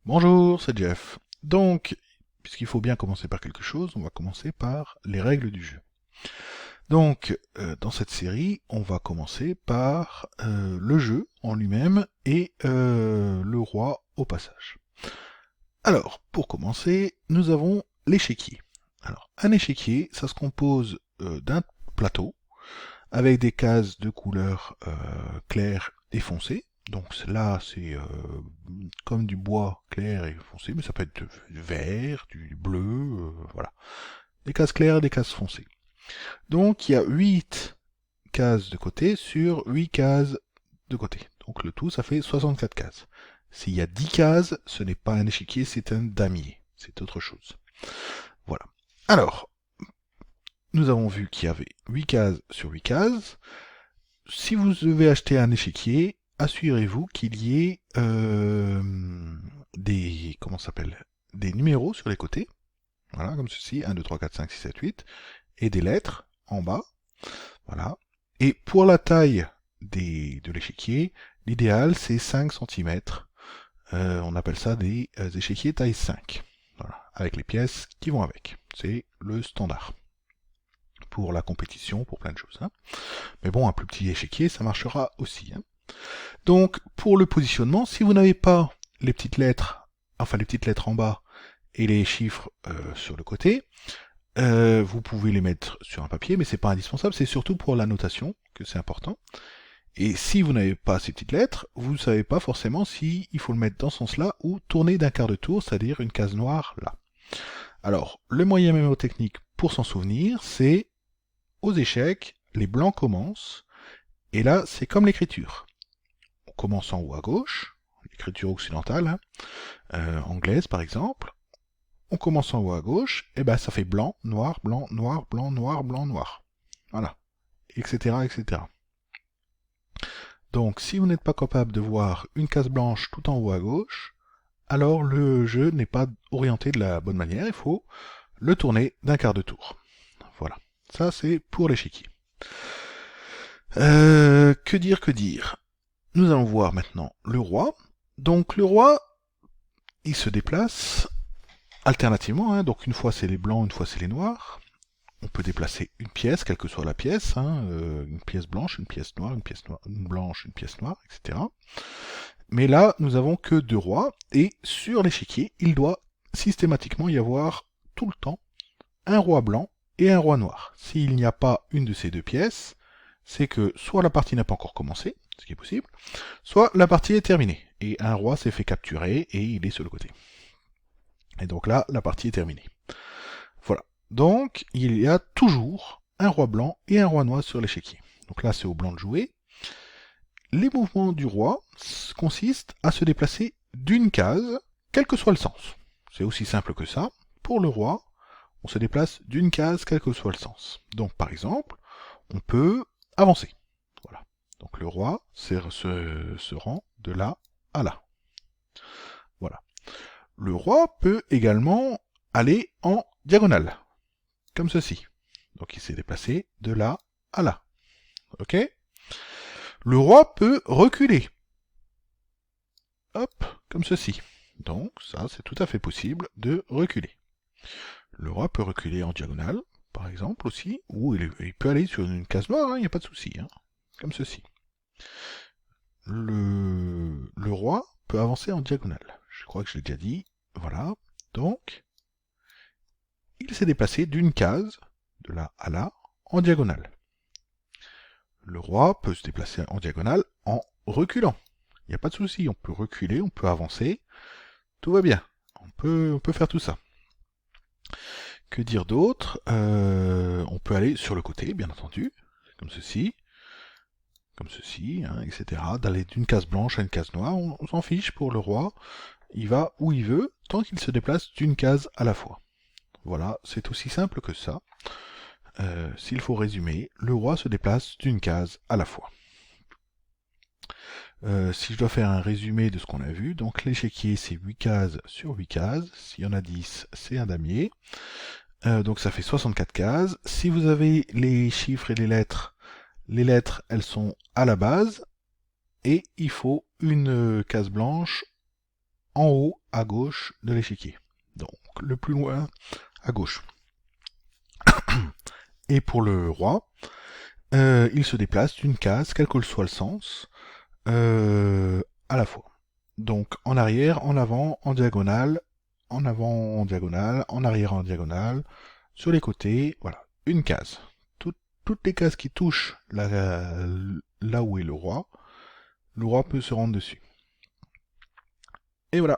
Bonjour, c'est Jeff. Donc, puisqu'il faut bien commencer par quelque chose, on va commencer par les règles du jeu. Donc, dans cette série, on va commencer par le jeu en lui-même et le roi au passage. Alors, pour commencer, nous avons l'échiquier. Alors, un échiquier, ça se compose d'un plateau avec des cases de couleur claire et foncée. Donc là, c'est comme du bois clair et foncé, mais ça peut être du vert, du bleu, voilà. Des cases claires et des cases foncées. Donc il y a 8 cases de côté sur 8 cases de côté. Donc le tout, ça fait 64 cases. S'il y a 10 cases, ce n'est pas un échiquier, c'est un damier. C'est autre chose. Voilà. Alors, nous avons vu qu'il y avait 8 cases sur 8 cases. Si vous devez acheter un échiquier, assurez-vous qu'il y ait des comment ça s'appelle des numéros sur les côtés, voilà, comme ceci, 1, 2, 3, 4, 5, 6, 7, 8, et des lettres en bas, voilà. Et pour la taille de l'échiquier, l'idéal c'est 5 cm. On appelle ça des échiquiers taille 5, voilà, avec les pièces qui vont avec. C'est le standard pour la compétition, pour plein de choses, hein. Mais bon, un plus petit échiquier, ça marchera aussi, hein. Donc, pour le positionnement, si vous n'avez pas les petites lettres, enfin les petites lettres en bas et les chiffres sur le côté, vous pouvez les mettre sur un papier, mais c'est pas indispensable, c'est surtout pour la notation que c'est important. Et si vous n'avez pas ces petites lettres, vous ne savez pas forcément si il faut le mettre dans ce sens-là ou tourner d'un quart de tour, c'est-à-dire une case noire là. Alors, le moyen mémotechnique pour s'en souvenir, c'est aux échecs, les blancs commencent, et là, c'est comme l'écriture. On commence en haut à gauche, l'écriture occidentale, hein, anglaise par exemple. On commence en haut à gauche, et ben ça fait blanc, noir, blanc, noir, blanc, noir, blanc, noir. Voilà, etc., etc. Donc si vous n'êtes pas capable de voir une case blanche tout en haut à gauche, alors le jeu n'est pas orienté de la bonne manière, il faut le tourner d'un quart de tour. Voilà, ça c'est pour l'échiquier. Que dire, que dire. Nous allons voir maintenant le roi. Donc le roi, il se déplace alternativement, hein, donc une fois c'est les blancs, une fois c'est les noirs. On peut déplacer une pièce, quelle que soit la pièce, hein, une pièce blanche, une pièce noire, une blanche, une pièce noire, etc. Mais là, nous avons que deux rois, et sur l'échiquier, il doit systématiquement y avoir tout le temps un roi blanc et un roi noir. S'il n'y a pas une de ces deux pièces, c'est que soit la partie n'a pas encore commencé, ce qui est possible, soit la partie est terminée, et un roi s'est fait capturer, et il est sur le côté. Et donc là, la partie est terminée. Voilà. Donc, il y a toujours un roi blanc et un roi noir sur l'échiquier. Donc là, c'est au blanc de jouer. Les mouvements du roi consistent à se déplacer d'une case, quel que soit le sens. C'est aussi simple que ça. Pour le roi, on se déplace d'une case, quel que soit le sens. Donc, par exemple, on peut avancer. Voilà. Donc le roi se rend de là à là. Voilà. Le roi peut également aller en diagonale, comme ceci. Donc il s'est déplacé de là à là. Ok? Le roi peut reculer. Hop, comme ceci. Donc ça, c'est tout à fait possible de reculer. Le roi peut reculer en diagonale, par exemple aussi, ou il peut aller sur une case noire, il n'y a pas de souci, hein, comme ceci. Le roi peut avancer en diagonale. Je crois que je l'ai déjà dit. Voilà. Donc, il s'est déplacé d'une case, de là à là, en diagonale. Le roi peut se déplacer en diagonale en reculant. Il n'y a pas de souci, on peut reculer, on peut avancer, tout va bien. On peut faire tout ça. Que dire d'autre? On peut aller sur le côté, bien entendu, comme ceci, hein, etc. D'aller d'une case blanche à une case noire, on s'en fiche pour le roi. Il va où il veut, tant qu'il se déplace d'une case à la fois. Voilà, c'est aussi simple que ça. S'il faut résumer, le roi se déplace d'une case à la fois. Si je dois faire un résumé de ce qu'on a vu, donc l'échiquier c'est 8 cases sur 8 cases, s'il y en a 10, c'est un damier. Donc ça fait 64 cases. Si vous avez les chiffres et les lettres elles sont à la base, et il faut une case blanche en haut à gauche de l'échiquier. Donc le plus loin à gauche. Et pour le roi, il se déplace d'une case, quel que soit le sens, à la fois. Donc en arrière, en avant, en diagonale, en avant en diagonale, en arrière en diagonale, sur les côtés, voilà, une case. Toutes les cases qui touchent là où est le roi peut se rendre dessus. Et voilà.